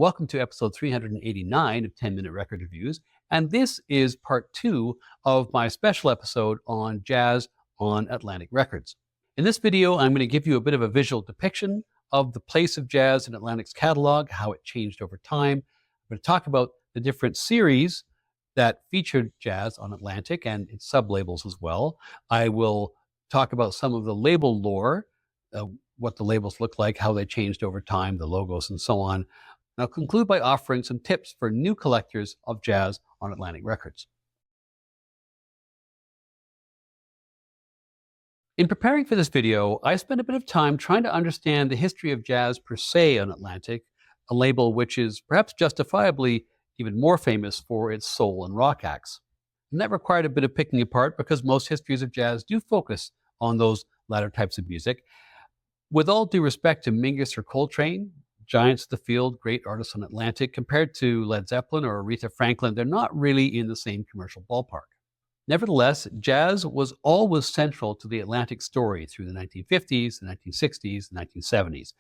Welcome to episode 389 of 10-Minute Record Reviews, and this is part 2 of my special episode on jazz on Atlantic Records. In this video, I'm going to give you a bit of a visual depiction of the place of jazz in Atlantic's catalog, how it changed over time. I'm going to talk about the different series that featured jazz on Atlantic and its sub-labels as well. I will talk about some of the label lore, what the labels look like, how they changed over time, the logos, and so on. And I'll conclude by offering some tips for new collectors of jazz on Atlantic Records. In preparing for this video, I spent a bit of time trying to understand the history of jazz per se on Atlantic, a label which is perhaps justifiably even more famous for its soul and rock acts. And that required a bit of picking apart because most histories of jazz do focus on those latter types of music. With all due respect to Mingus or Coltrane, giants of the field, great artists on Atlantic, compared to Led Zeppelin or Aretha Franklin, they're not really in the same commercial ballpark. Nevertheless, jazz was always central to the Atlantic story through the 1950s, the 1960s, the 1970s.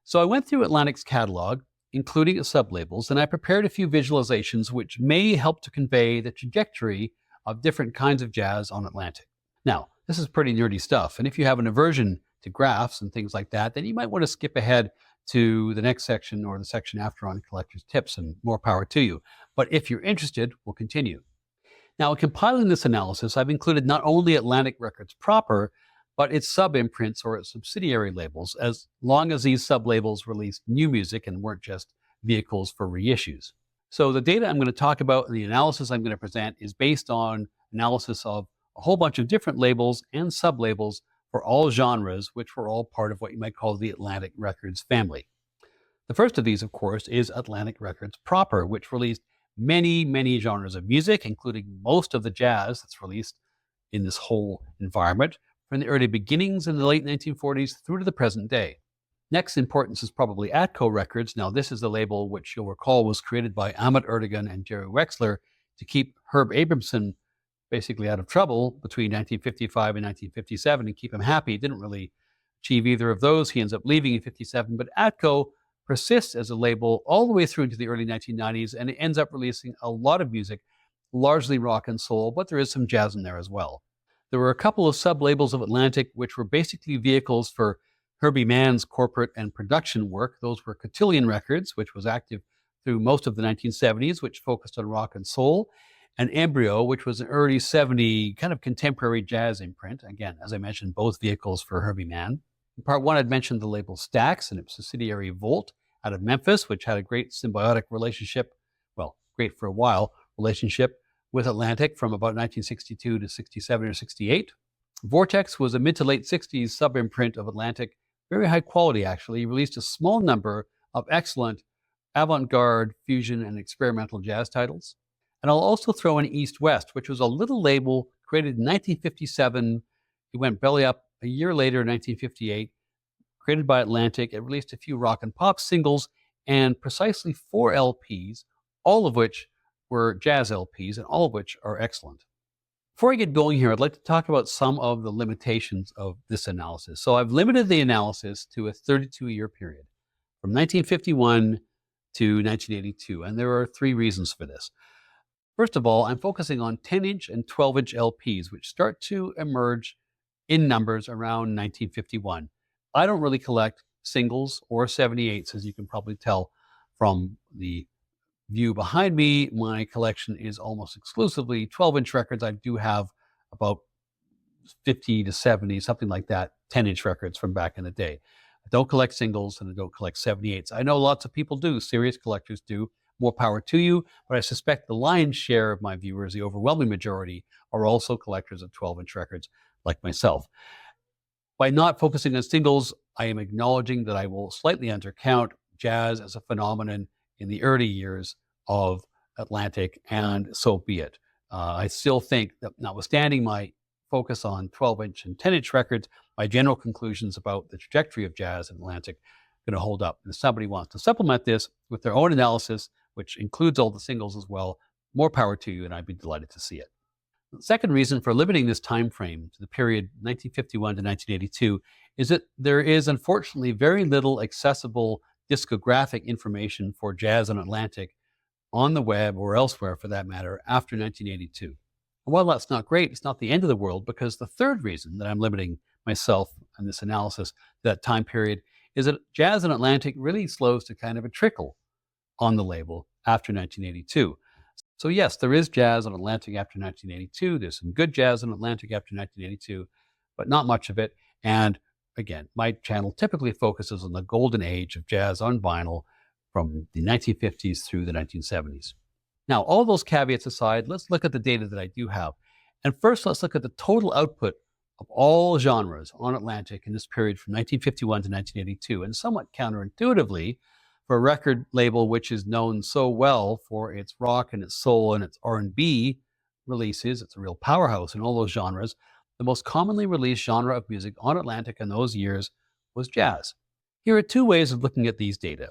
So I went through Atlantic's catalog, including its sublabels, and I prepared a few visualizations which may help to convey the trajectory of different kinds of jazz on Atlantic. Now, this is pretty nerdy stuff, and if you have an aversion to graphs and things like that, then you might want to skip ahead to the next section or the section after on collector's tips, and more power to you. But if you're interested, we'll continue. Now, in compiling this analysis, I've included not only Atlantic Records proper, but its sub-imprints or its subsidiary labels, as long as these sub-labels released new music and weren't just vehicles for reissues. So the data I'm going to talk about and the analysis I'm going to present is based on analysis of a whole bunch of different labels and sub-labels for all genres, which were all part of what you might call the Atlantic Records family. The first of these, of course, is Atlantic Records proper, which released many genres of music, including most of the jazz that's released in this whole environment, from the early beginnings in the late 1940s through to the present day. Next importance is probably Atco Records. Now, this is the label which you'll recall was created by Ahmet Ertegun and Jerry Wexler to keep Herb Abramson basically out of trouble between 1955 and 1957 and keep him happy. He didn't really achieve either of those. He ends up leaving in 57, but Atco persists as a label all the way through into the early 1990s, and it ends up releasing a lot of music, largely rock and soul, but there is some jazz in there as well. There were a couple of sub-labels of Atlantic which were basically vehicles for Herbie Mann's corporate and production work. Those were Cotillion Records, which was active through most of the 1970s, which focused on rock and soul, and Embryo, which was an early 70 kind of contemporary jazz imprint. Again, as I mentioned, both vehicles for Herbie Mann. In part one, I'd mentioned the label Stax and its subsidiary Volt out of Memphis, which had a great symbiotic relationship, well, great for a while, relationship with Atlantic from about 1962 to 67 or 68. Vortex was a mid to late 60s sub-imprint of Atlantic, very high quality actually. He released a small number of excellent avant-garde, fusion, and experimental jazz titles. And I'll also throw in East West, which was a little label created in 1957. It went belly up a year later in 1958, created by Atlantic. It released a few rock and pop singles and precisely 4 LPs, all of which were jazz LPs and all of which are excellent. Before I get going here, I'd like to talk about some of the limitations of this analysis. So I've limited the analysis to a 32-year period, from 1951 to 1982, and there are 3 reasons for this. First of all, I'm focusing on 10-inch and 12-inch LPs, which start to emerge in numbers around 1951. I don't really collect singles or 78s, as you can probably tell from the view behind me. My collection is almost exclusively 12-inch records. I do have about 50 to 70, something like that, 10-inch records from back in the day. I don't collect singles and I don't collect 78s. I know lots of people do, serious collectors do. More power to you, but I suspect the lion's share of my viewers, the overwhelming majority, are also collectors of 12-inch records like myself. By not focusing on singles, I am acknowledging that I will slightly undercount jazz as a phenomenon in the early years of Atlantic, and so be it. I still think that notwithstanding my focus on 12-inch and 10-inch records, my general conclusions about the trajectory of jazz in Atlantic are going to hold up. And if somebody wants to supplement this with their own analysis, which includes all the singles as well, more power to you, and I'd be delighted to see it. The second reason for limiting this time frame to the period 1951 to 1982 is that there is unfortunately very little accessible discographic information for jazz on Atlantic on the web or elsewhere for that matter after 1982. And while that's not great, it's not the end of the world, because the third reason that I'm limiting myself in this analysis to that time period is that jazz on Atlantic really slows to kind of a trickle on the label after 1982. So yes, there is jazz on Atlantic after 1982. There's some good jazz on Atlantic after 1982, but not much of it. And again, my channel typically focuses on the golden age of jazz on vinyl from the 1950s through the 1970s. Now, all those caveats aside, let's look at the data that I do have. And first, let's look at the total output of all genres on Atlantic in this period from 1951 to 1982. And somewhat counterintuitively, for a record label which is known so well for its rock and its soul and its R&B releases, it's a real powerhouse in all those genres, the most commonly released genre of music on Atlantic in those years was jazz. Here are two ways of looking at these data.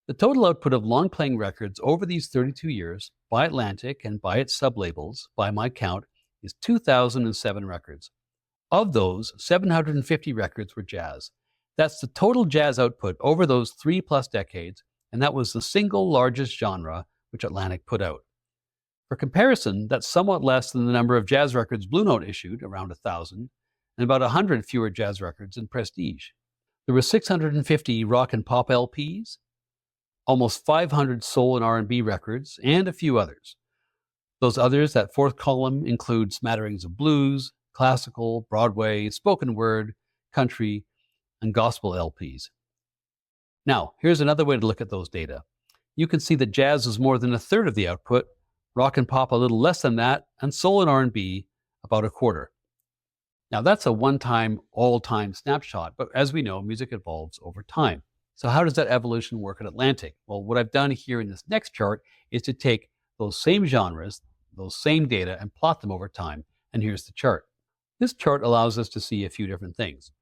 The total output of long-playing records over these 32 years by Atlantic and by its sublabels, by my count, is 2,007 records. Of those, 750 records were jazz. That's the total jazz output over those 3+ decades, and that was the single largest genre which Atlantic put out. For comparison, that's somewhat less than the number of jazz records Blue Note issued, around 1,000, and about 100 fewer jazz records in Prestige. There were 650 rock and pop LPs, almost 500 soul and R&B records, and a few others. Those others, that fourth column, include smatterings of blues, classical, Broadway, spoken word, country, and gospel LPs. Now, here's another way to look at those data. You can see that jazz was more than a third of the output, rock and pop a little less than that, and soul and R&B about a quarter. Now, that's a one-time, all-time snapshot, but as we know, music evolves over time. So how does that evolution work at Atlantic? Well, what I've done here in this next chart is to take those same genres, those same data, and plot them over time, and here's the chart. This chart allows us to see a few different things.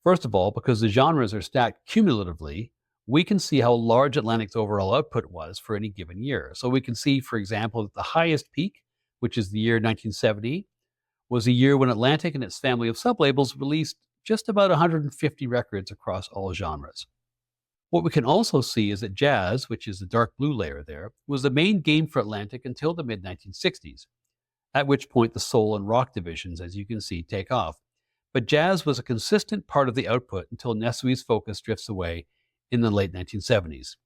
First of all, because the genres are stacked cumulatively, we can see how large Atlantic's overall output was for any given year. So we can see, for example, that the highest peak, which is the year 1970, was a year when Atlantic and its family of sublabels released just about 150 records across all genres. What we can also see is that jazz, which is the dark blue layer there, was the main game for Atlantic until the mid-1960s, at which point the soul and rock divisions, as you can see, take off. But jazz was a consistent part of the output until Nesuhi's focus drifts away in the late 1970s.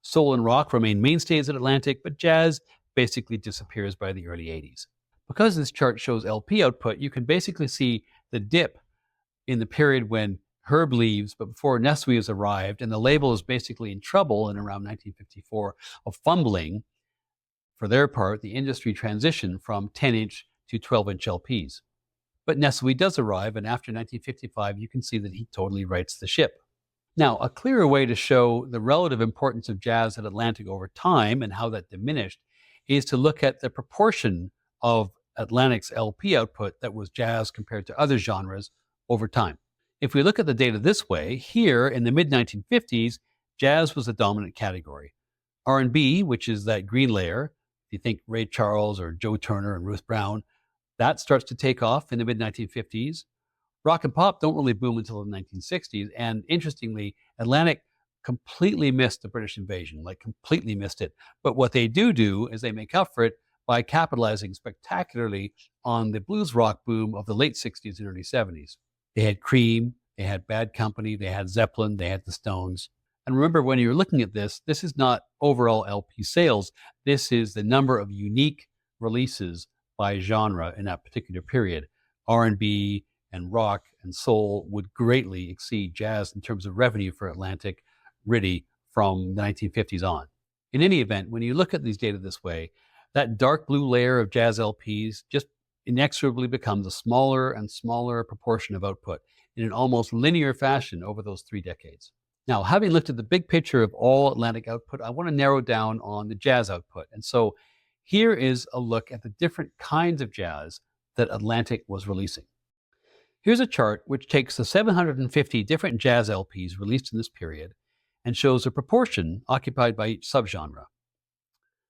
Soul and rock remain mainstays at Atlantic, but jazz basically disappears by the early 80s. Because this chart shows LP output, you can basically see the dip in the period when Herb leaves, but before Nesuhi has arrived, and the label is basically in trouble in around 1954 of fumbling, for their part, the industry transition from 10-inch to 12-inch LPs. But Nesuhi does arrive, and after 1955, you can see that he totally rights the ship. Now, a clearer way to show the relative importance of jazz at Atlantic over time and how that diminished is to look at the proportion of Atlantic's LP output that was jazz compared to other genres over time. If we look at the data this way, here in the mid-1950s, jazz was the dominant category. R&B, which is that green layer, if you think Ray Charles or Joe Turner and Ruth Brown, that starts to take off in the mid-1950s. Rock and pop don't really boom until the 1960s. And interestingly, Atlantic completely missed the British invasion, completely missed it. But what they do is they make up for it by capitalizing spectacularly on the blues rock boom of the late 60s and early 70s. They had Cream, they had Bad Company, they had Zeppelin, they had the Stones. And remember, when you're looking at this is not overall LP sales. This is the number of unique releases by genre in that particular period. R&B and rock and soul would greatly exceed jazz in terms of revenue for Atlantic, really from the 1950s on. In any event, when you look at these data this way, that dark blue layer of jazz LPs just inexorably becomes a smaller and smaller proportion of output in an almost linear fashion over those 3 decades. Now, having looked at the big picture of all Atlantic output, I want to narrow down on the jazz output. And so here is a look at the different kinds of jazz that Atlantic was releasing. Here's a chart which takes the 750 different jazz LPs released in this period and shows a proportion occupied by each subgenre.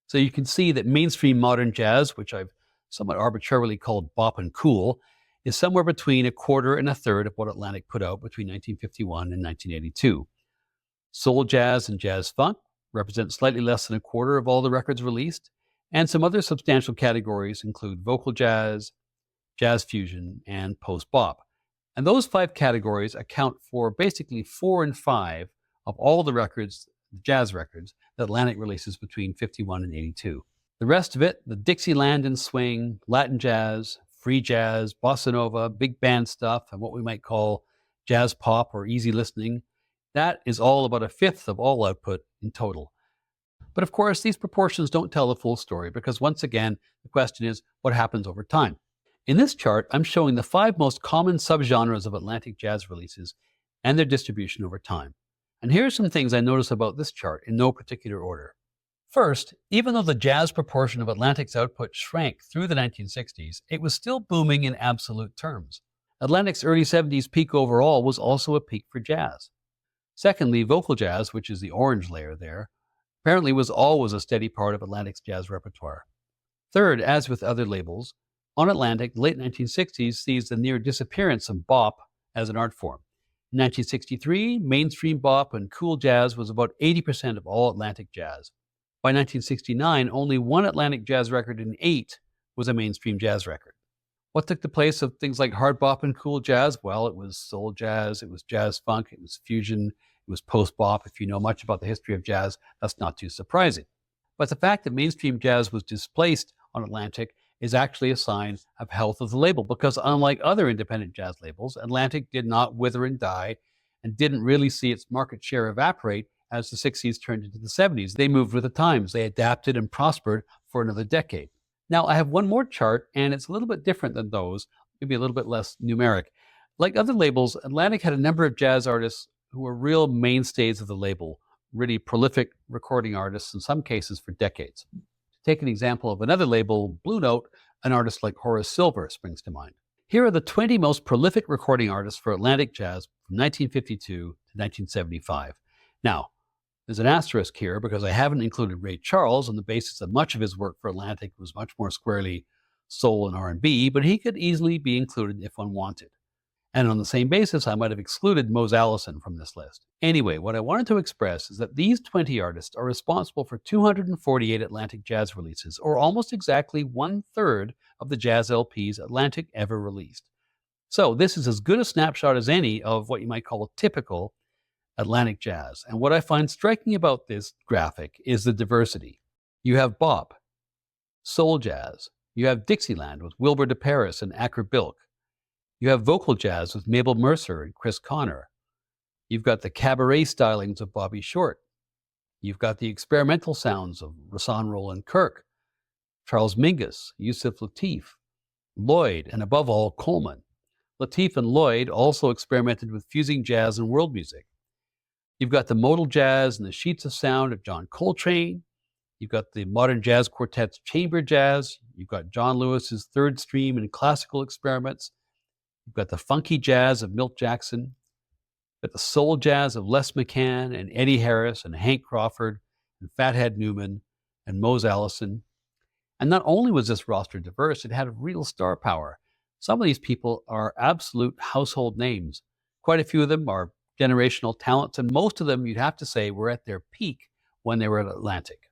So you can see that mainstream modern jazz, which I've somewhat arbitrarily called bop and cool, is somewhere between a quarter and a third of what Atlantic put out between 1951 and 1982. Soul jazz and jazz funk represent slightly less than a quarter of all the records released, and some other substantial categories include vocal jazz, jazz fusion, and post bop. And those five categories account for basically 4 and 5 of all the records, jazz records, that Atlantic releases between 51 and 82. The rest of it, the Dixieland and swing, Latin jazz, free jazz, bossa nova, big band stuff, and what we might call jazz pop or easy listening, that is all about a fifth of all output in total. But of course, these proportions don't tell the full story because once again, the question is what happens over time? In this chart, I'm showing the 5 most common subgenres of Atlantic jazz releases and their distribution over time. And here are some things I notice about this chart in no particular order. First, even though the jazz proportion of Atlantic's output shrank through the 1960s, it was still booming in absolute terms. Atlantic's early 70s peak overall was also a peak for jazz. Secondly, vocal jazz, which is the orange layer there, apparently was always a steady part of Atlantic's jazz repertoire. Third, as with other labels, On Atlantic, the late 1960s sees the near disappearance of bop as an art form. In 1963, mainstream bop and cool jazz was about 80% of all Atlantic jazz. By 1969, only one Atlantic jazz record in 8 was a mainstream jazz record. What took the place of things like hard bop and cool jazz? Well, it was soul jazz, it was jazz funk, it was fusion, it was post bop. If you know much about the history of jazz, that's not too surprising. But the fact that mainstream jazz was displaced on Atlantic is actually a sign of health of the label, because unlike other independent jazz labels, Atlantic did not wither and die and didn't really see its market share evaporate as the 60s turned into the 70s. They moved with the times. They adapted and prospered for another decade. Now, I have one more chart, and it's a little bit different than those, maybe a little bit less numeric. Like other labels, Atlantic had a number of jazz artists who were real mainstays of the label, really prolific recording artists, in some cases for decades. To take an example of another label, Blue Note, an artist like Horace Silver springs to mind. Here are the 20 most prolific recording artists for Atlantic jazz from 1952 to 1975. Now, there's an asterisk here because I haven't included Ray Charles on the basis that much of his work for Atlantic was much more squarely soul and R&B, but he could easily be included if one wanted. And on the same basis, I might have excluded Mose Allison from this list. Anyway, what I wanted to express is that these 20 artists are responsible for 248 Atlantic jazz releases, or almost exactly 1/3 of the jazz LPs Atlantic ever released. So this is as good a snapshot as any of what you might call typical Atlantic jazz. And what I find striking about this graphic is the diversity. You have bop, soul jazz, you have Dixieland with Wilbur DeParis and Acker Bilk. You have vocal jazz with Mabel Mercer and Chris Connor. You've got the cabaret stylings of Bobby Short. You've got the experimental sounds of Rahsaan Roland Kirk, Charles Mingus, Yusuf Lateef, Lloyd, and above all, Coleman. Lateef and Lloyd also experimented with fusing jazz and world music. You've got the modal jazz and the sheets of sound of John Coltrane. You've got the modern jazz quartet's chamber jazz. You've got John Lewis's third stream and classical experiments. You've got the funky jazz of Milt Jackson. You've got the soul jazz of Les McCann and Eddie Harris and Hank Crawford and Fathead Newman and Mose Allison. And not only was this roster diverse, it had a real star power. Some of these people are absolute household names. Quite a few of them are generational talents, and most of them, you'd have to say, were at their peak when they were at Atlantic.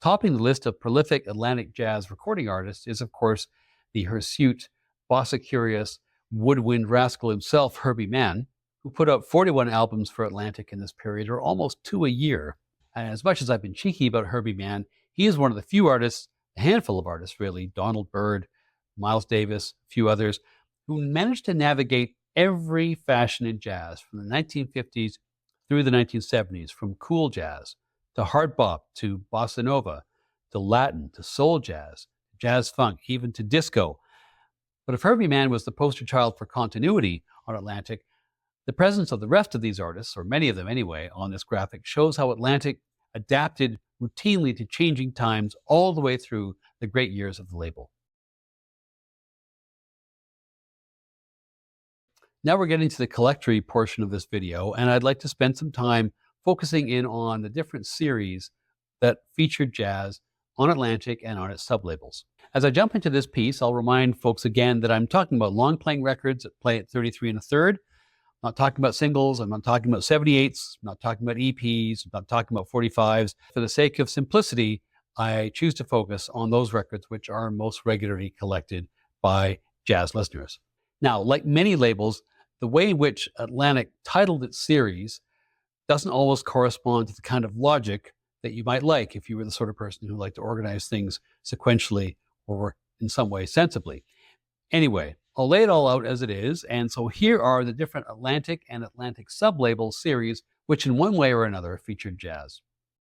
Topping the list of prolific Atlantic jazz recording artists is, of course, the hirsute, bossa-curious, woodwind rascal himself, Herbie Mann, who put out 41 albums for Atlantic in this period, or almost 2 a year. And as much as I've been cheeky about Herbie Mann, he is one of the few artists, a handful of artists really, Donald Byrd, Miles Davis, a few others, who managed to navigate every fashion in jazz from the 1950s through the 1970s, from cool jazz to hard bop to bossa nova to Latin to soul jazz, jazz funk, even to disco. But if Herbie Mann was the poster child for continuity on Atlantic, the presence of the rest of these artists, or many of them anyway, on this graphic shows how Atlantic adapted routinely to changing times all the way through the great years of the label. Now we're getting to the collectory portion of this video, and I'd like to spend some time focusing in on the different series that featured jazz on Atlantic and on its sublabels. As I jump into this piece, I'll remind folks again that I'm talking about long playing records that play at 33 1/3, I'm not talking about singles. I'm not talking about 78s. I'm not talking about EPs. I'm not talking about 45s. For the sake of simplicity, I choose to focus on those records which are most regularly collected by jazz listeners. Now, like many labels, the way in which Atlantic titled its series doesn't always correspond to the kind of logic that you might like if you were the sort of person who liked to organize things sequentially or in some way sensibly. Anyway, I'll lay it all out as it is, and so here are the different Atlantic and Atlantic sublabel series which in one way or another featured jazz.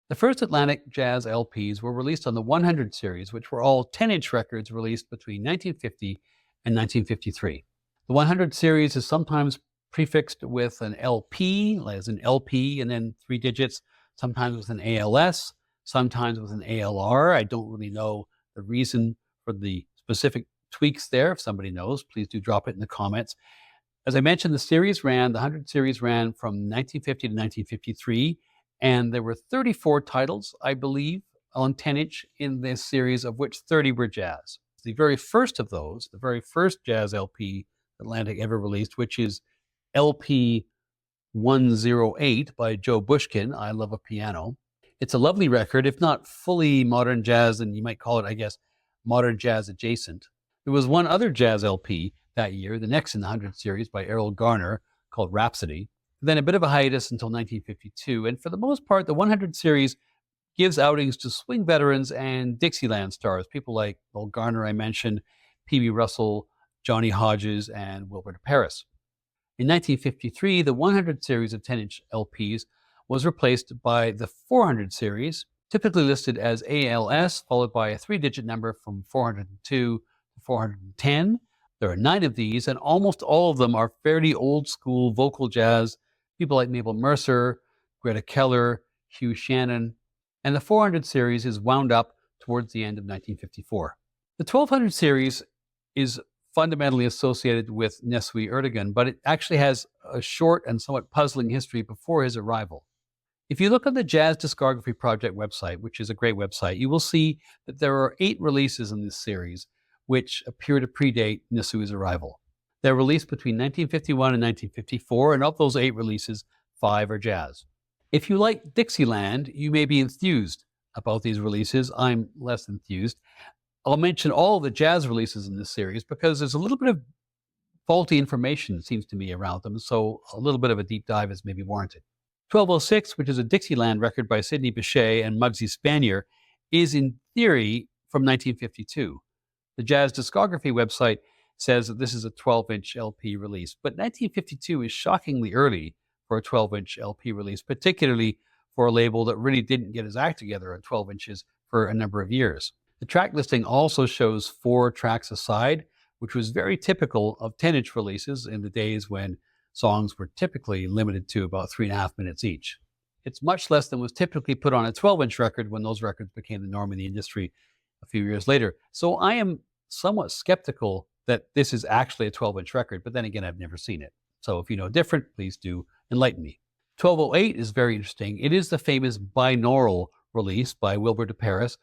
The first Atlantic jazz LPs were released on the 100 series, which were all 10-inch records released between 1950 and 1953. The 100 series is sometimes prefixed with an LP, as an LP and then 3 digits, sometimes with an ALS, sometimes with an ALR. I don't really know the reason for the specific tweaks there. If somebody knows, please do drop it in the comments. As I mentioned, the 100 series ran from 1950 to 1953, and there were 34 titles, I believe, on 10-inch in this series, of which 30 were jazz. The very first of those, the very first jazz LP Atlantic ever released, which is LP 108 by Joe Bushkin, I Love a Piano. It's a lovely record, if not fully modern jazz, and you might call it, I guess, modern jazz adjacent. There was one other jazz LP that year, the next in the 100 series by Errol Garner, called Rhapsody. Then a bit of a hiatus until 1952, and for the most part, the 100 series gives outings to swing veterans and Dixieland stars, people like Errol Garner I mentioned, P.B. Russell, Johnny Hodges, and Wilbur Paris. In 1953, the 100 series of 10-inch LPs was replaced by the 400 series, typically listed as ALS, followed by a 3-digit number from 402 to 410. There are 9 of these, and almost all of them are fairly old-school vocal jazz, people like Mabel Mercer, Greta Keller, Hugh Shannon, and the 400 series is wound up towards the end of 1954. The 1200 series is fundamentally associated with Nesuhi Ertegun, but it actually has a short and somewhat puzzling history before his arrival. If you look on the Jazz Discography Project website, which is a great website, you will see that there are 8 releases in this series which appear to predate Nesuhi's arrival. They're released between 1951 and 1954, and of those 8 releases, 5 are jazz. If you like Dixieland, you may be enthused about these releases. I'm less enthused. I'll mention all the jazz releases in this series because there's a little bit of faulty information, it seems to me, around them, so a little bit of a deep dive is maybe warranted. 1206, which is a Dixieland record by Sidney Bechet and Muggsy Spanier, is in theory from 1952. The Jazz Discography website says that this is a 12-inch LP release, but 1952 is shockingly early for a 12-inch LP release, particularly for a label that really didn't get its act together on 12 inches for a number of years. The track listing also shows 4 tracks a side, which was very typical of 10-inch releases in the days when songs were typically limited to about 3.5 minutes each. It's much less than was typically put on a 12-inch record when those records became the norm in the industry a few years later. So I am somewhat skeptical that this is actually a 12-inch record, but then again, I've never seen it. So if you know different, please do enlighten me. 1208 is very interesting. It is the famous binaural release by Wilbur Paris.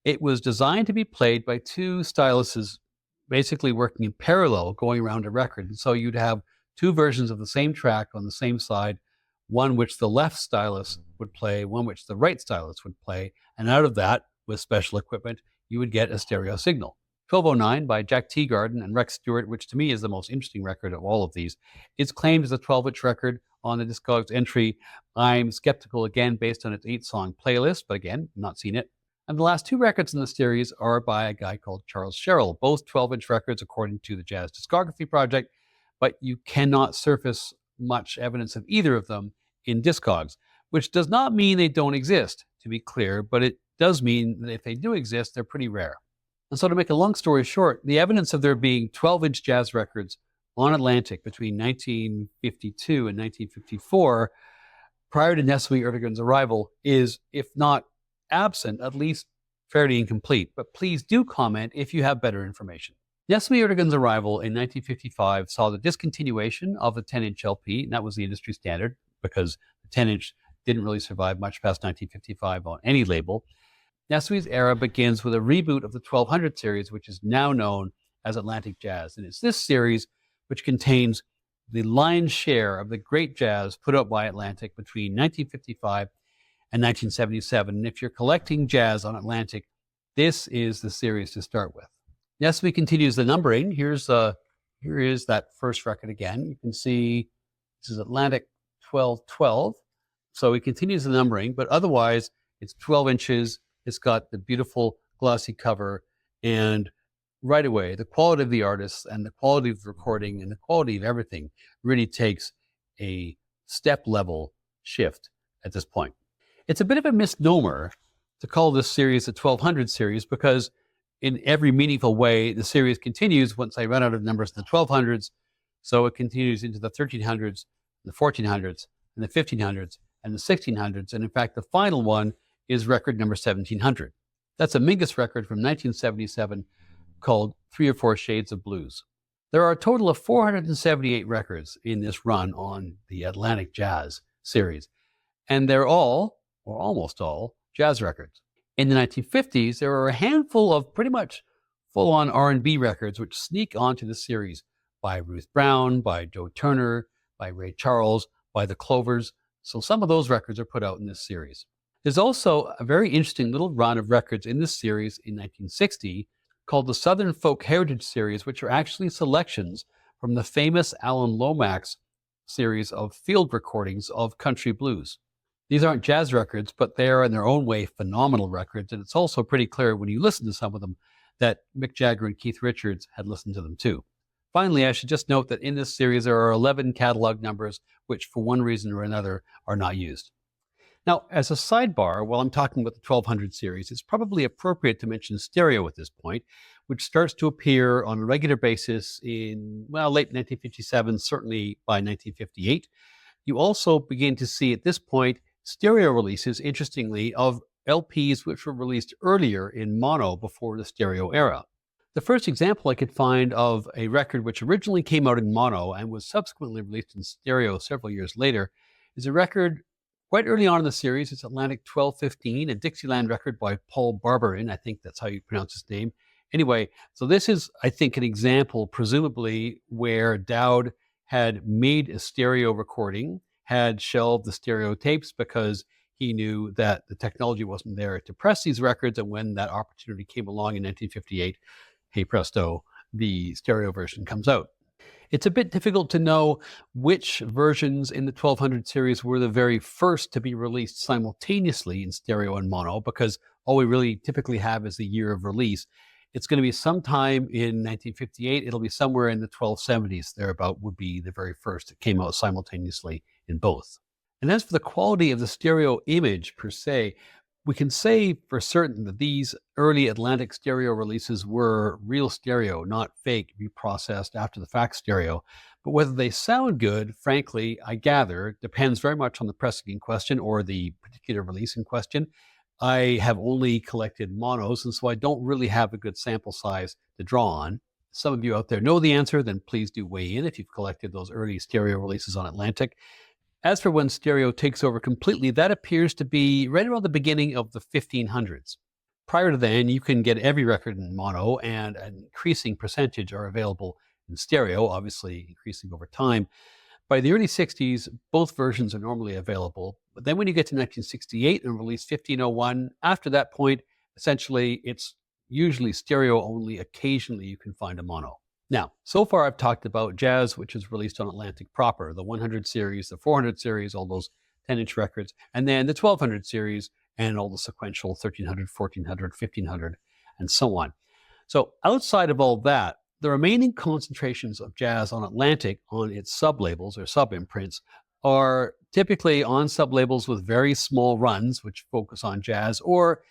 It was designed to be played by 2 styluses basically working in parallel going around a record. And so you'd have 2 versions of the same track on the same side, one which the left stylus would play, one which the right stylus would play, and out of that, with special equipment, you would get a stereo signal. 1209 by Jack Teagarden and Rex Stewart, which to me is the most interesting record of all of these, is claimed as a 12-inch record on the Discogs entry. I'm skeptical again based on its 8-song playlist, but again, not seen it. And the last 2 records in the series are by a guy called Charles Sherrill, both 12-inch records according to the Jazz Discography Project, but you cannot surface much evidence of either of them in Discogs, which does not mean they don't exist, to be clear, but it does mean that if they do exist, they're pretty rare. And so to make a long story short, the evidence of there being 12-inch jazz records on Atlantic between 1952 and 1954, prior to Nesuhi Ertegun's arrival, is, if not absent, at least fairly incomplete. But please do comment if you have better information. Nesuhi Ertegun's arrival in 1955 saw the discontinuation of the 10-inch LP, and that was the industry standard because the 10-inch didn't really survive much past 1955 on any label. Nesuhi's era begins with a reboot of the 1200 series, which is now known as Atlantic Jazz. And it's this series which contains the lion's share of the great jazz put out by Atlantic between 1955 and 1977. And if you're collecting jazz on Atlantic, this is the series to start with. Nesuhi continues the numbering. Here is that first record again. You can see this is Atlantic 1212. So it continues the numbering, but otherwise it's 12 inches. It's got the beautiful glossy cover, and right away, the quality of the artists and the quality of the recording and the quality of everything really takes a step level shift at this point. It's a bit of a misnomer to call this series the 1200 series because in every meaningful way, the series continues once I run out of numbers in the 1200s. So it continues into the 1300s, the 1400s, and the 1500s, and the 1600s. And in fact, the final one is record number 1700. That's a Mingus record from 1977 called 3 or 4 Shades of Blues. There are a total of 478 records in this run on the Atlantic Jazz series, and they're all, or almost all, jazz records. In the 1950s, there were a handful of pretty much full-on R&B records which sneak onto the series by Ruth Brown, by Joe Turner, by Ray Charles, by the Clovers. So some of those records are put out in this series. There's also a very interesting little run of records in this series in 1960 called the Southern Folk Heritage Series, which are actually selections from the famous Allan Lomax series of field recordings of country blues. These aren't jazz records, but they are in their own way phenomenal records, and it's also pretty clear when you listen to some of them that Mick Jagger and Keith Richards had listened to them too. Finally, I should just note that in this series there are 11 catalog numbers which for one reason or another are not used. Now, as a sidebar, while I'm talking about the 1200 series, it's probably appropriate to mention stereo at this point, which starts to appear on a regular basis in, late 1957, certainly by 1958. You also begin to see at this point stereo releases, interestingly, of LPs which were released earlier in mono before the stereo era. The first example I could find of a record which originally came out in mono and was subsequently released in stereo several years later is a record quite early on in the series. It's Atlantic 1215, a Dixieland record by Paul Barberin. I think that's how you pronounce his name. Anyway, so this is, I think, an example, presumably, where Dowd had made a stereo recording, had shelved the stereo tapes because he knew that the technology wasn't there to press these records. And when that opportunity came along in 1958, hey presto, the stereo version comes out. It's a bit difficult to know which versions in the 1200 series were the very first to be released simultaneously in stereo and mono, because all we really typically have is the year of release. It's going to be sometime in 1958. It'll be somewhere in the 1270s, thereabout would be the very first that came out simultaneously in both. And as for the quality of the stereo image per se, we can say for certain that these early Atlantic stereo releases were real stereo, not fake, reprocessed after the fact stereo. But whether they sound good, frankly, I gather, depends very much on the pressing in question or the particular release in question. I have only collected monos, and so I don't really have a good sample size to draw on. Some of you out there know the answer, then please do weigh in if you've collected those early stereo releases on Atlantic. As for when stereo takes over completely, that appears to be right around the beginning of the 1500s. Prior to then, you can get every record in mono, and an increasing percentage are available in stereo, obviously increasing over time. By the early 60s, both versions are normally available. But then when you get to 1968 and release 1501, after that point, essentially, it's usually stereo only. Occasionally, you can find a mono. Now, so far I've talked about jazz, which is released on Atlantic proper, the 100 series, the 400 series, all those 10-inch records, and then the 1200 series and all the sequential 1300, 1400, 1500, and so on. So outside of all that, the remaining concentrations of jazz on Atlantic on its sublabels or sub-imprints are typically on sublabels with very small runs, which focus on jazz, or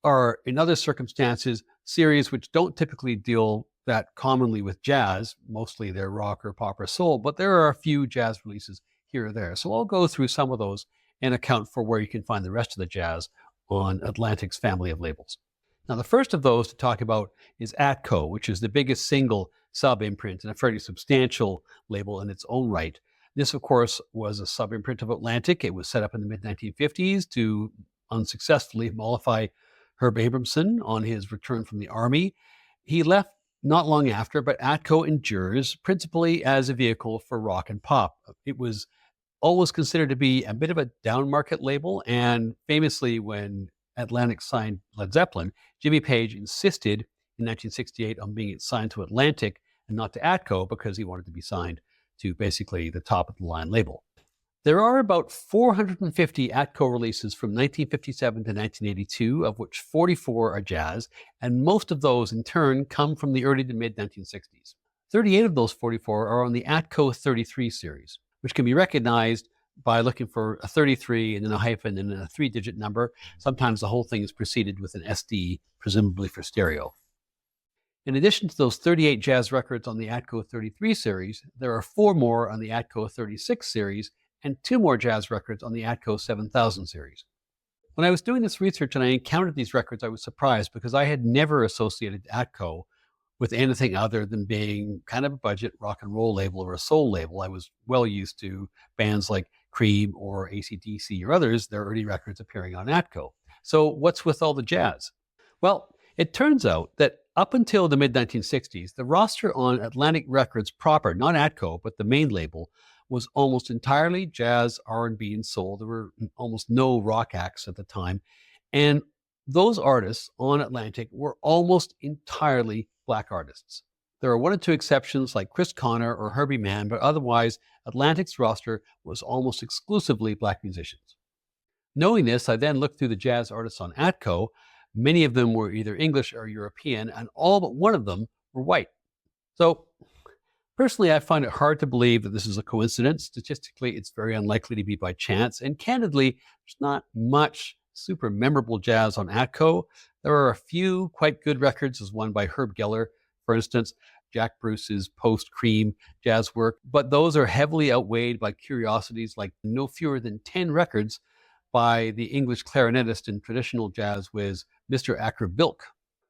are, in other circumstances, series which don't typically deal that commonly with jazz. Mostly they're rock or pop or soul, but there are a few jazz releases here or there. So I'll go through some of those and account for where you can find the rest of the jazz on Atlantic's family of labels. Now, the first of those to talk about is Atco, which is the biggest single sub-imprint and a fairly substantial label in its own right. This, of course, was a sub-imprint of Atlantic. It was set up in the mid-1950s to unsuccessfully mollify Herb Abramson on his return from the Army. He left Not long after, but Atco endures principally as a vehicle for rock and pop. It was always considered to be a bit of a down market label, and famously, when Atlantic signed Led Zeppelin, Jimmy Page insisted in 1968 on being signed to Atlantic and not to Atco because he wanted to be signed to basically the top of the line label. There are about 450 Atco releases from 1957 to 1982, of which 44 are jazz, and most of those in turn come from the early to mid 1960s. 38 of those 44 are on the Atco 33 series, which can be recognized by looking for a 33 and then a hyphen and then a 3-digit number. Sometimes the whole thing is preceded with an SD, presumably for stereo. In addition to those 38 jazz records on the Atco 33 series, there are 4 more on the Atco 36 series and 2 more jazz records on the Atco 7000 series. When I was doing this research and I encountered these records, I was surprised because I had never associated Atco with anything other than being kind of a budget rock and roll label or a soul label. I was well used to bands like Cream or AC/DC or others, their early records appearing on Atco. So what's with all the jazz? Well, it turns out that up until the mid-1960s, the roster on Atlantic Records proper, not Atco, but the main label, was almost entirely jazz, R&B, and soul. There were almost no rock acts at the time. And those artists on Atlantic were almost entirely Black artists. There are 1 or 2 exceptions like Chris Connor or Herbie Mann, but otherwise, Atlantic's roster was almost exclusively Black musicians. Knowing this, I then looked through the jazz artists on Atco. Many of them were either English or European, and all but 1 of them were white. So, personally, I find it hard to believe that this is a coincidence. Statistically, it's very unlikely to be by chance. And candidly, there's not much super memorable jazz on Atco. There are a few quite good records, as one by Herb Geller, for instance, Jack Bruce's post-Cream jazz work. But those are heavily outweighed by curiosities like no fewer than 10 records by the English clarinetist and traditional jazz whiz, Mr. Acker Bilk.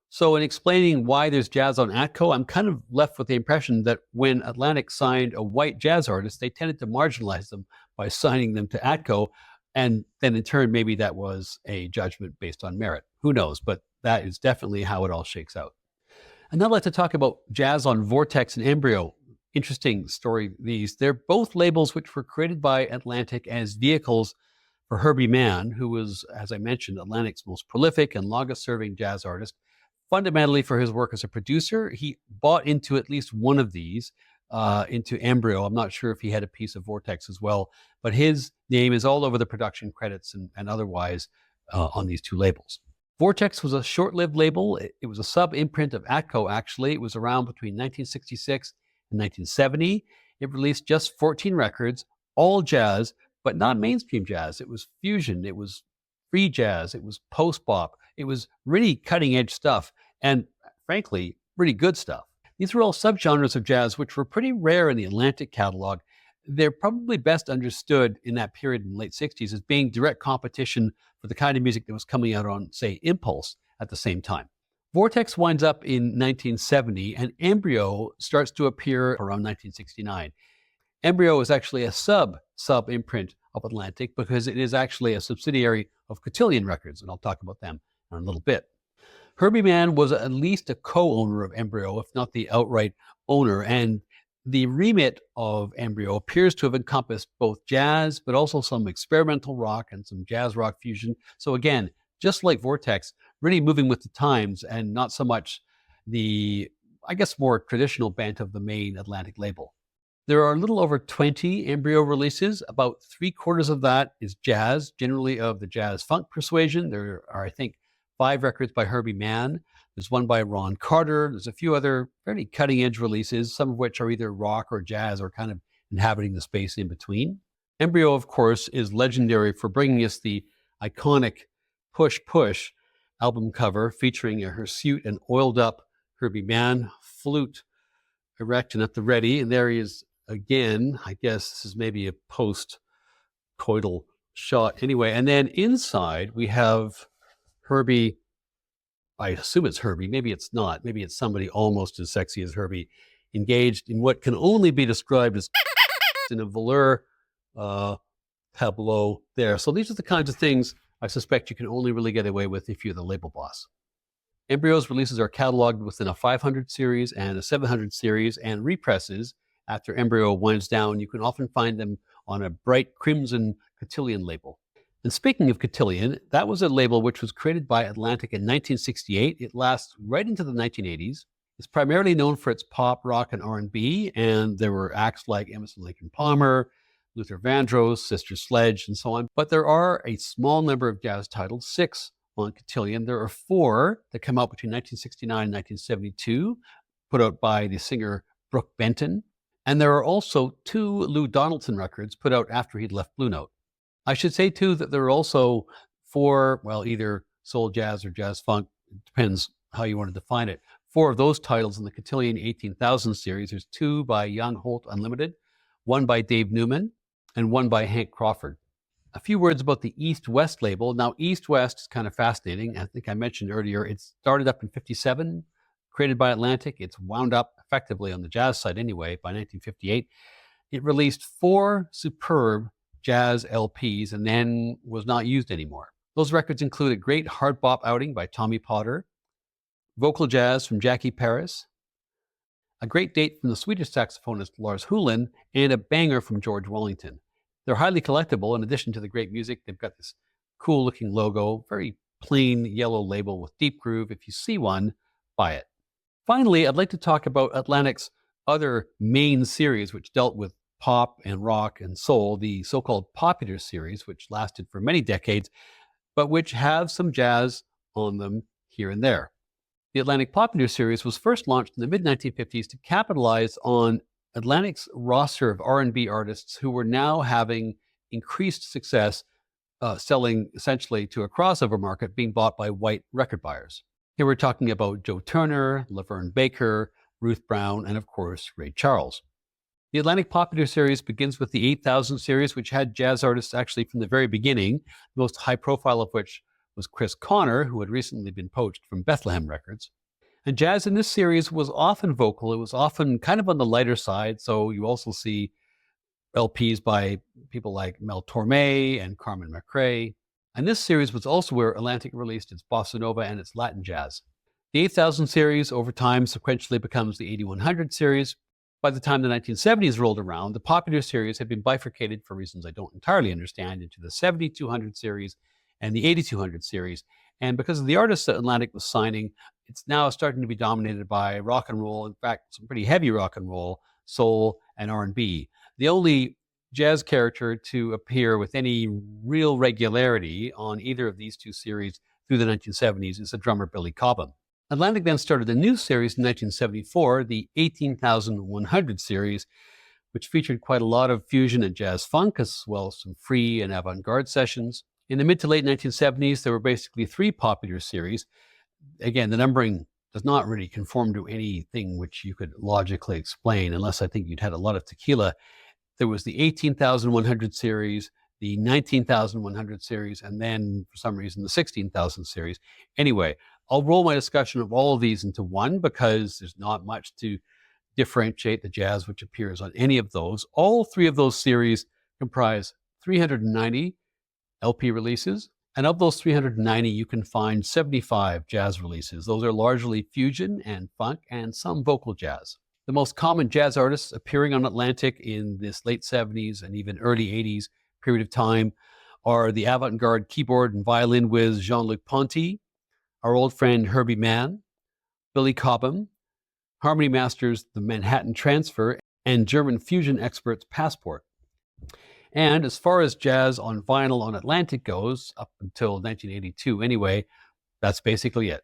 So in explaining why there's jazz on Atco, I'm kind of left with the impression that when Atlantic signed a white jazz artist, they tended to marginalize them by signing them to Atco. And then in turn, maybe that was a judgment based on merit. Who knows? But that is definitely how it all shakes out. And now I'd like to talk about jazz on Vortex and Embryo. Interesting story, these. They're both labels which were created by Atlantic as vehicles for Herbie Mann, who was, as I mentioned, Atlantic's most prolific and longest-serving jazz artist. Fundamentally, for his work as a producer, he bought into at least one of these, into Embryo. I'm not sure if he had a piece of Vortex as well, but his name is all over the production credits and otherwise on these 2 labels. Vortex was a short-lived label. It was a sub-imprint of Atco, actually. It was around between 1966 and 1970. It released just 14 records, all jazz, but not mainstream jazz. It was fusion. It was free jazz. It was post-bop. It was really cutting-edge stuff and, frankly, really good stuff. These were all subgenres of jazz which were pretty rare in the Atlantic catalog. They're probably best understood in that period in the late 60s as being direct competition for the kind of music that was coming out on, say, Impulse at the same time. Vortex winds up in 1970, and Embryo starts to appear around 1969. Embryo is actually a sub-imprint of Atlantic because it is actually a subsidiary of Cotillion Records, and I'll talk about them in a little bit. Herbie Mann was at least a co-owner of Embryo, if not the outright owner, and the remit of Embryo appears to have encompassed both jazz, but also some experimental rock and some jazz rock fusion. So again, just like Vortex, really moving with the times and not so much the, I guess, more traditional bent of the main Atlantic label. There are a little over 20 Embryo releases. About 3/4 of that is jazz, generally of the jazz funk persuasion. There are, I think, 5 records by Herbie Mann. There's one by Ron Carter. There's a few other fairly cutting-edge releases, some of which are either rock or jazz or kind of inhabiting the space in between. Embryo, of course, is legendary for bringing us the iconic Push Push album cover featuring a hirsute and oiled-up Herbie Mann, flute erect and at the ready. And there he is again. I guess this is maybe a post-coital shot. Anyway, and then inside we have Herbie. I assume it's Herbie. Maybe it's not. Maybe it's somebody almost as sexy as Herbie, engaged in what can only be described as in a velour tableau there. So these are the kinds of things I suspect you can only really get away with if you're the label boss. Embryo's releases are cataloged within a 500 series and a 700 series, and represses, after Embryo winds down, you can often find them on a bright crimson cotillion label. And speaking of cotillion, that was a label which was created by Atlantic in 1968. It lasts right into the 1980s. It's primarily known for its pop, rock, and R&B, and there were acts like Emerson, Lake and Palmer, Luther Vandross, Sister Sledge, and so on. But there are a small number of jazz titles, 6 on cotillion. There are 4 that come out between 1969 and 1972, put out by the singer Brooke Benton. And there are also 2 Lou Donaldson records put out after he'd left Blue Note. I should say, too, that there are also 4, well, either soul jazz or jazz funk, it depends how you want to define it, 4 of those titles in the Cotillion 18,000 series. There's 2 by Young Holt Unlimited, 1 by Dave Newman, and 1 by Hank Crawford. A few words about the East-West label. Now, East-West is kind of fascinating. I think I mentioned earlier, it started up in 57, created by Atlantic. It's wound up effectively on the jazz side anyway by 1958. It released 4 superb jazz LPs and then was not used anymore. Those records include a great hard bop outing by Tommy Potter, vocal jazz from Jackie Paris, a great date from the Swedish saxophonist Lars Hulin, and a banger from George Wellington. They're highly collectible. In addition to the great music, they've got this cool looking logo, very plain yellow label with deep groove. If you see one, buy it. Finally, I'd like to talk about Atlantic's other main series, which dealt with pop and rock and soul, the so-called Popular series, which lasted for many decades, but which have some jazz on them here and there. The Atlantic Popular series was first launched in the mid-1950s to capitalize on Atlantic's roster of R&B artists who were now having increased success selling essentially to a crossover market, being bought by white record buyers. Here we're talking about Joe Turner, Laverne Baker, Ruth Brown, and of course, Ray Charles. The Atlantic Popular series begins with the 8000 series, which had jazz artists actually from the very beginning, the most high profile of which was Chris Connor, who had recently been poached from Bethlehem Records. And jazz in this series was often vocal. It was often kind of on the lighter side, so you also see LPs by people like Mel Torme and Carmen McRae. And this series was also where Atlantic released its bossa nova and its Latin jazz. The 8000 series over time sequentially becomes the 8100 series. By the time the 1970s rolled around, the Popular series had been bifurcated, for reasons I don't entirely understand, into the 7200 series and the 8200 series. And because of the artists that Atlantic was signing, it's now starting to be dominated by rock and roll, in fact, some pretty heavy rock and roll, soul, and R&B. The only jazz character to appear with any real regularity on either of these 2 series through the 1970s is the drummer Billy Cobham. Atlantic then started a new series in 1974, the 18,100 series, which featured quite a lot of fusion and jazz funk, as well as some free and avant-garde sessions. In the mid to late 1970s, there were basically 3 Popular series. Again, the numbering does not really conform to anything which you could logically explain, unless I think you'd had a lot of tequila. There was the 18,100 series, the 19,100 series, and then, for some reason, the 16,000 series. Anyway, I'll roll my discussion of all of these into one because there's not much to differentiate the jazz which appears on any of those. All 3 of those series comprise 390 LP releases, and of those 390, you can find 75 jazz releases. Those are largely fusion and funk and some vocal jazz. The most common jazz artists appearing on Atlantic in this late 70s and even early 80s period of time are the avant-garde keyboard and violin whiz Jean-Luc Ponty, our old friend Herbie Mann, Billy Cobham, harmony masters The Manhattan Transfer, and German fusion experts Passport. And as far as jazz on vinyl on Atlantic goes, up until 1982 anyway, that's basically it.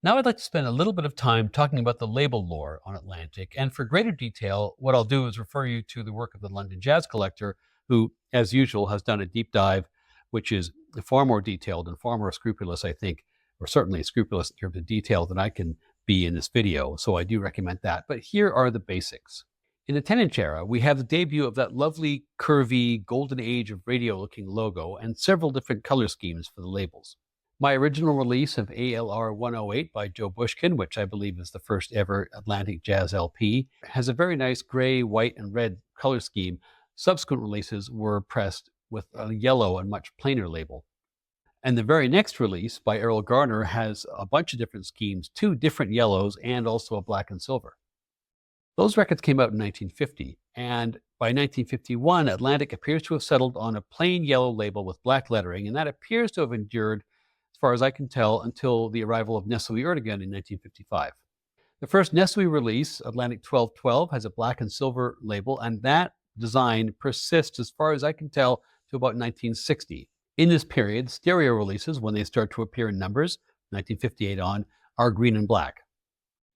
Now I'd like to spend a little bit of time talking about the label lore on Atlantic, and for greater detail, what I'll do is refer you to the work of the London Jazz Collector, who, as usual, has done a deep dive, which is far more detailed and far more scrupulous, I think, or certainly scrupulous in terms of detail than I can be in this video, so I do recommend that. But here are the basics. In the 10-inch era, we have the debut of that lovely, curvy, golden age of radio-looking logo and several different color schemes for the labels. My original release of ALR 108 by Joe Bushkin, which I believe is the first ever Atlantic Jazz LP, has a very nice gray, white, and red color scheme. Subsequent releases were pressed with a yellow and much plainer label. And the very next release by Errol Garner has a bunch of different schemes, 2 different yellows, and also a black and silver. Those records came out in 1950, and by 1951, Atlantic appears to have settled on a plain yellow label with black lettering, and that appears to have endured, as far as I can tell, until the arrival of Nesuhi Ertegun in 1955. The first Nesuhi release, Atlantic 1212, has a black and silver label, and that design persists, as far as I can tell, to about 1960. In this period, stereo releases, when they start to appear in numbers, 1958 on, are green and black.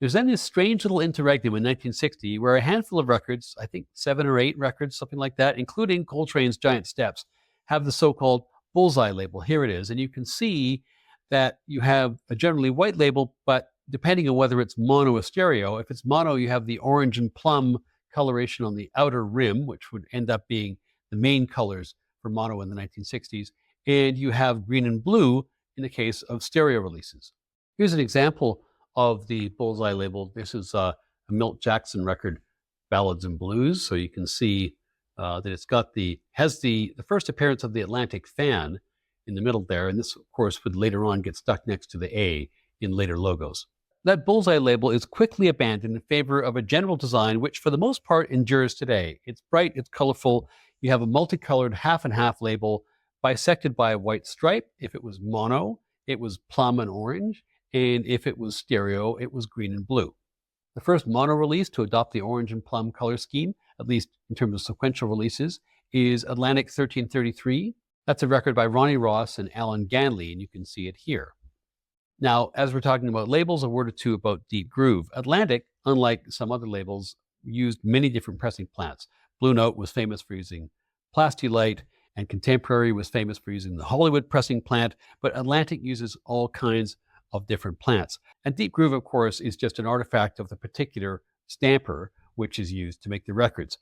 There's then this strange little interregnum in 1960 where a handful of records, I think 7 or 8 records, something like that, including Coltrane's Giant Steps, have the so-called bullseye label. Here it is. And you can see that you have a generally white label, but depending on whether it's mono or stereo, if it's mono, you have the orange and plum coloration on the outer rim, which would end up being the main colors for mono in the 1960s. And you have green and blue in the case of stereo releases. Here's an example of the bullseye label. This is a Milt Jackson record, Ballads and Blues. So you can see that it's got has the first appearance of the Atlantic fan in the middle there. And this, of course, would later on get stuck next to the A in later logos. That bullseye label is quickly abandoned in favor of a general design, which for the most part endures today. It's bright, it's colorful. You have a multicolored half and half label bisected by a white stripe. If it was mono, it was plum and orange. And if it was stereo, it was green and blue. The first mono release to adopt the orange and plum color scheme, at least in terms of sequential releases, is Atlantic 1333. That's a record by Ronnie Ross and Allan, and you can see it here. Now, as we're talking about labels, a word or two about Deep Groove. Atlantic, unlike some other labels, used many different pressing plants. Blue Note was famous for using Plasti-Lite, and Contemporary was famous for using the Hollywood pressing plant, but Atlantic uses all kinds of different plants. And Deep Groove, of course, is just an artifact of the particular stamper which is used to make the records.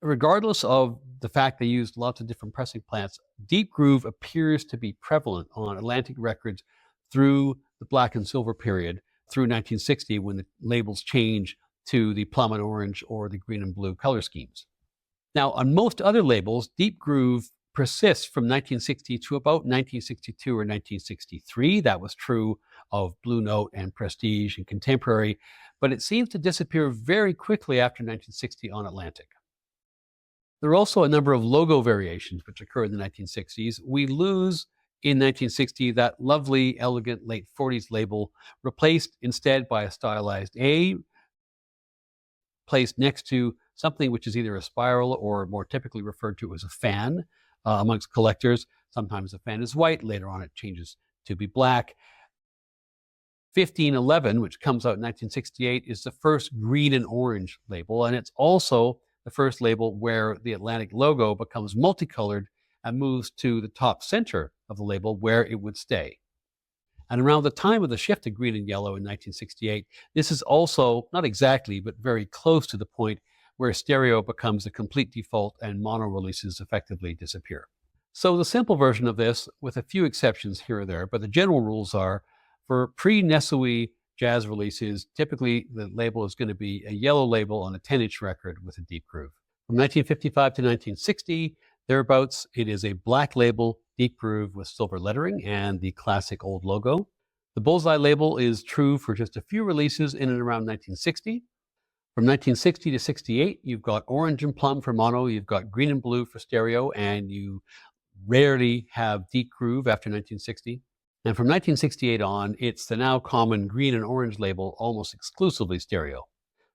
Regardless of the fact they used lots of different pressing plants, Deep Groove appears to be prevalent on Atlantic records through the black and silver period, through 1960, when the labels change to the plum and orange or the green and blue color schemes. Now, on most other labels, Deep Groove persists from 1960 to about 1962 or 1963. That was true of Blue Note and Prestige and Contemporary, but it seems to disappear very quickly after 1960 on Atlantic. There are also a number of logo variations which occur in the 1960s. We lose in 1960 that lovely, elegant late 40s label, replaced instead by a stylized A, placed next to something which is either a spiral or more typically referred to as a fan amongst collectors. Sometimes the fan is white, later on it changes to be black. 1511, which comes out in 1968, is the first green and orange label, and it's also the first label where the Atlantic logo becomes multicolored and moves to the top center of the label where it would stay. And around the time of the shift to green and yellow in 1968, this is also, not exactly, but very close to the point where stereo becomes the complete default and mono releases effectively disappear. So the simple version of this, with a few exceptions here or there, but the general rules are, for pre-Nesuhi jazz releases, typically the label is going to be a yellow label on a 10-inch record with a deep groove. From 1955 to 1960, thereabouts, it is a black label, deep groove with silver lettering and the classic old logo. The bullseye label is true for just a few releases in and around 1960. From 1960 to 68, you've got orange and plum for mono, you've got green and blue for stereo, and you rarely have deep groove after 1960. And from 1968 on, it's the now common green and orange label, almost exclusively stereo.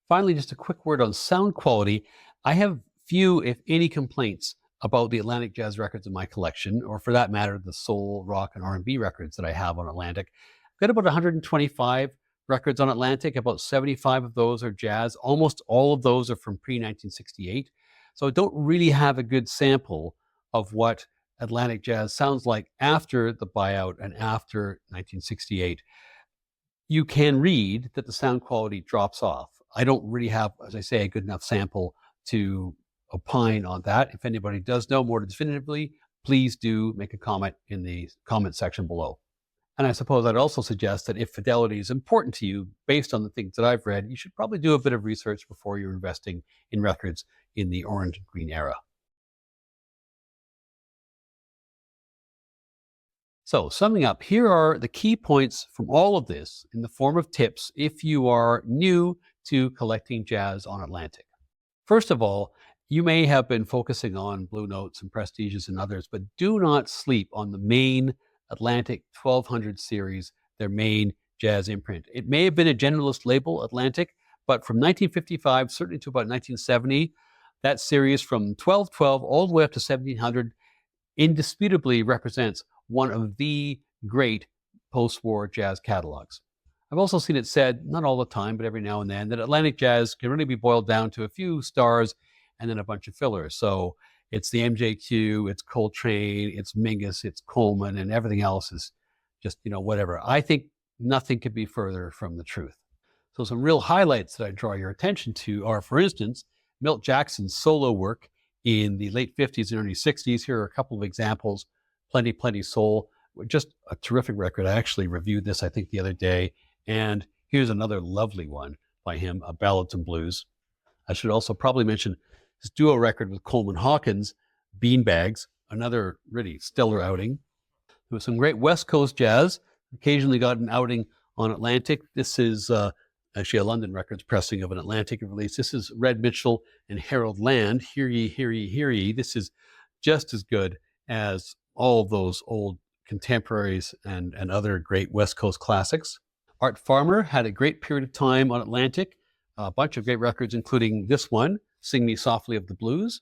Finally, just a quick word on sound quality. I have few, if any, complaints about the Atlantic jazz records in my collection, or for that matter, the soul, rock, and R&B records that I have on Atlantic. I've got about 125 records on Atlantic. About 75 of those are jazz. Almost all of those are from pre-1968. So I don't really have a good sample of what Atlantic jazz sounds like after the buyout and after 1968. You can read that the sound quality drops off. I don't really have, as I say, a good enough sample to opine on that. If anybody does know more definitively, please do make a comment in the comment section below. And I suppose I'd also suggest that if fidelity is important to you, based on the things that I've read, you should probably do a bit of research before you're investing in records in the orange and green era. So, summing up, here are the key points from all of this in the form of tips if you are new to collecting jazz on Atlantic. First of all, you may have been focusing on Blue Notes and Prestiges and others, but do not sleep on the main Atlantic 1200 series, their main jazz imprint. It may have been a generalist label, Atlantic, but from 1955, certainly to about 1970, that series from 1212 all the way up to 1700 indisputably represents one of the great post-war jazz catalogs. I've also seen it said, not all the time, but every now and then, that Atlantic jazz can really be boiled down to a few stars and then a bunch of fillers. So it's the MJQ, it's Coltrane, it's Mingus, it's Coleman, and everything else is just, whatever. I think nothing could be further from the truth. So some real highlights that I draw your attention to are, for instance, Milt Jackson's solo work in the late 50s and early 60s. Here are a couple of examples. Plenty, Plenty Soul, just a terrific record. I actually reviewed this, I think, the other day. And here's another lovely one by him, Ballads and Blues. I should also probably mention his duo record with Coleman Hawkins, Beanbags, another really stellar outing. There was some great West Coast jazz, occasionally got an outing on Atlantic. This is actually a London Records pressing of an Atlantic release. This is Red Mitchell and Harold Land, Hear Ye, Hear Ye, Hear Ye. This is just as good as all of those old contemporaries and other great West Coast classics. Art Farmer had a great period of time on Atlantic, a bunch of great records, including this one, Sing Me Softly of the Blues.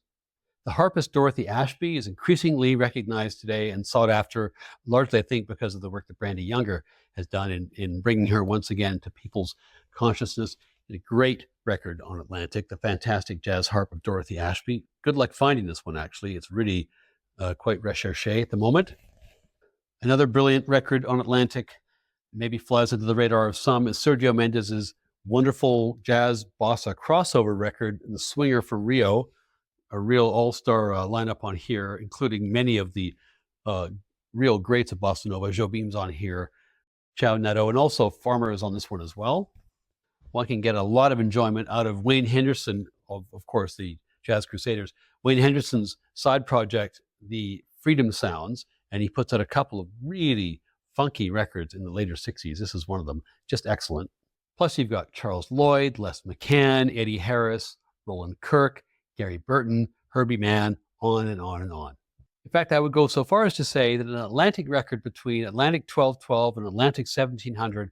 The harpist Dorothy Ashby is increasingly recognized today and sought after, largely, I think, because of the work that Brandy Younger has done in bringing her once again to people's consciousness. A great record on Atlantic, the fantastic jazz harp of Dorothy Ashby. Good luck finding this one, actually. It's really quite recherché at the moment. Another brilliant record on Atlantic, maybe flies under the radar of some, is Sergio Mendes's wonderful jazz bossa crossover record, The Swinger from Rio, a real all-star lineup on here, including many of the real greats of bossa nova. Jobim's on here, Chow Netto, and also Farmer is on this one as well. One can get a lot of enjoyment out of Wayne Henderson, of course, the Jazz Crusaders. Wayne Henderson's side project, the Freedom Sounds, and he puts out a couple of really funky records in the later 60s. This is one of them, just excellent. Plus you've got Charles Lloyd, Les McCann, Eddie Harris, Roland Kirk, Gary Burton, Herbie Mann, on and on and on. In fact, I would go so far as to say that an Atlantic record between Atlantic 1212 and Atlantic 1700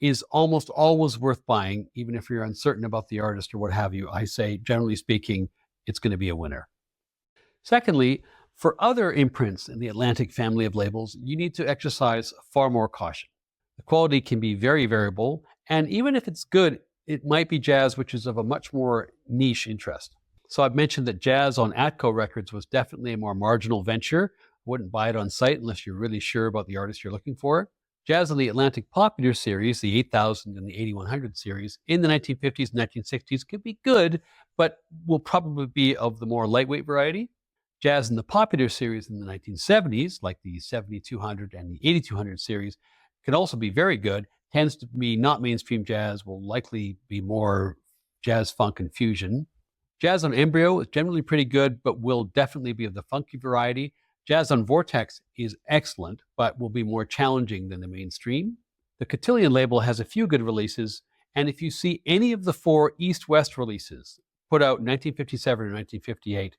is almost always worth buying, even if you're uncertain about the artist or what have you. I say, generally speaking, it's going to be a winner. Secondly, for other imprints in the Atlantic family of labels, you need to exercise far more caution. The quality can be very variable, and even if it's good, it might be jazz which is of a much more niche interest. So I've mentioned that jazz on Atco Records was definitely a more marginal venture. Wouldn't buy it on site unless you're really sure about the artist you're looking for. Jazz on the Atlantic Popular series, the 8000 and the 8100 series, in the 1950s and 1960s could be good, but will probably be of the more lightweight variety. Jazz in the Popular series in the 1970s, like the 7200 and the 8200 series, can also be very good. Tends to be not mainstream jazz, will likely be more jazz, funk, and fusion. Jazz on Embryo is generally pretty good, but will definitely be of the funky variety. Jazz on Vortex is excellent, but will be more challenging than the mainstream. The Cotillion label has a few good releases, and if you see any of the 4 East-West releases put out in 1957 or 1958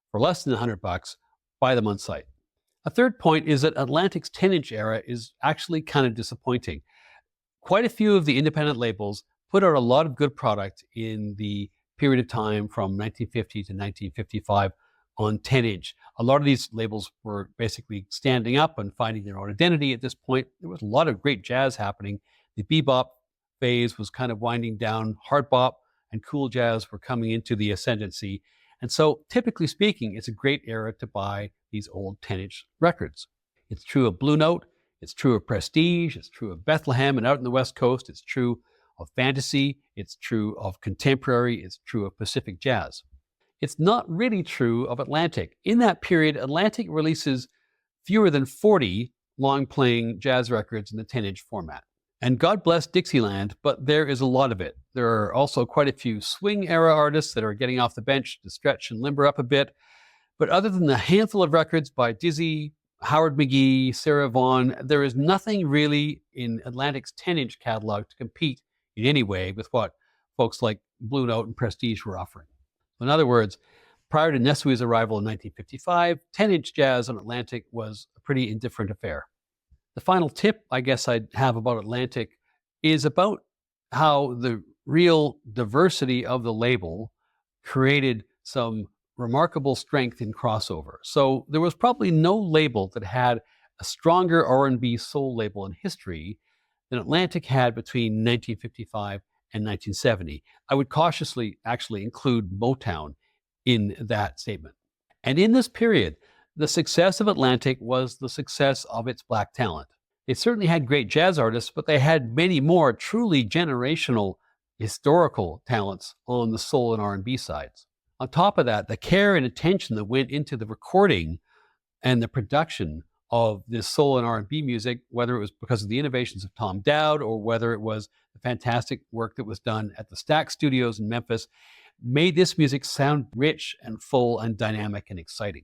for less than $100, buy them on site. A third point is that Atlantic's 10-inch era is actually kind of disappointing. Quite a few of the independent labels put out a lot of good product in the period of time from 1950 to 1955 on 10-inch. A lot of these labels were basically standing up and finding their own identity at this point. There was a lot of great jazz happening. The bebop phase was kind of winding down. Hard bop and cool jazz were coming into the ascendancy. And so, typically speaking, it's a great era to buy these old 10-inch records. It's true of Blue Note, it's true of Prestige, it's true of Bethlehem and out in the West Coast, it's true of Fantasy, it's true of Contemporary, it's true of Pacific Jazz. It's not really true of Atlantic. In that period, Atlantic releases fewer than 40 long-playing jazz records in the 10-inch format. And God bless Dixieland, but there is a lot of it. There are also quite a few swing-era artists that are getting off the bench to stretch and limber up a bit. But other than the handful of records by Dizzy, Howard McGee, Sarah Vaughan, there is nothing really in Atlantic's 10-inch catalog to compete in any way with what folks like Blue Note and Prestige were offering. In other words, prior to Nesuhi's arrival in 1955, 10-inch jazz on Atlantic was a pretty indifferent affair. The final tip I guess I'd have about Atlantic is about how the real diversity of the label created some remarkable strength in crossover. So there was probably no label that had a stronger R&B soul label in history than Atlantic had between 1955 and 1970. I would cautiously actually include Motown in that statement. And in this period, the success of Atlantic was the success of its black talent. They certainly had great jazz artists, but they had many more truly generational historical talents on the soul and R&B sides. On top of that, the care and attention that went into the recording and the production of this soul and R&B music, whether it was because of the innovations of Tom Dowd or whether it was the fantastic work that was done at the Stax Studios in Memphis, made this music sound rich and full and dynamic and exciting.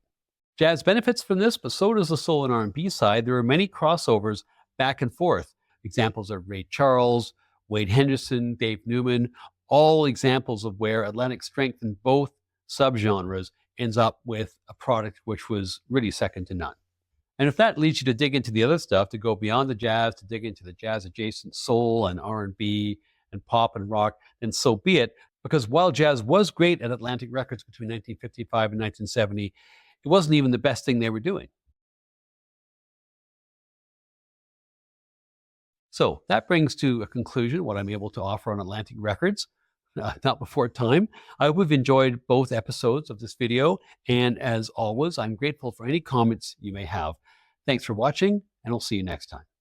Jazz benefits from this, but so does the soul and R&B side. There are many crossovers back and forth. Examples are Ray Charles, Wade Henderson, Dave Newman, all examples of where Atlantic's strength in both subgenres ends up with a product which was really second to none. And if that leads you to dig into the other stuff, to go beyond the jazz, to dig into the jazz-adjacent soul and R&B and pop and rock, then so be it. Because while jazz was great at Atlantic Records between 1955 and 1970, it wasn't even the best thing they were doing. So that brings to a conclusion what I'm able to offer on Atlantic Records. Not before time. I hope you've enjoyed both episodes of this video. And as always, I'm grateful for any comments you may have. Thanks for watching, and I'll see you next time.